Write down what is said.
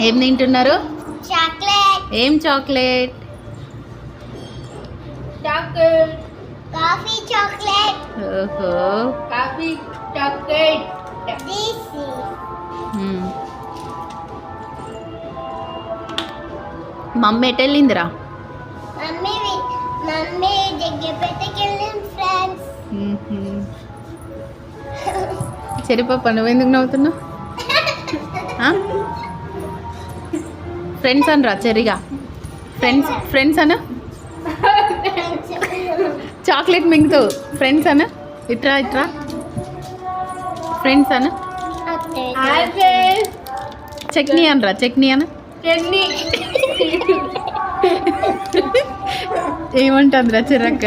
ఏం తింటున్నారు? చాక్లెట్. ఏం చాక్లెట్? చాక్లెట్. Coffee chocolate. ఓహో, కాఫీ చాక్లెట్. దిస్ మమ్మీ ఎటు వెళ్ళిందిరా? మమ్మీ జగ్గపేటకి వెళ్ళింది ఫ్రెండ్స్. చెరిపాప నువ్వెందుకు నవ్వుతున్నావు? ఫ్రెండ్స్ అనరా చెరిగా. ఫ్రెండ్స్ అను. చాక్లెట్ మింగుతూ ఫ్రెండ్స్ అను. ఇట్రా ఫ్రెండ్స్ అను. చట్నీ అనరా, చట్నీ అను. ఏమంటుందిరా చెరక్క?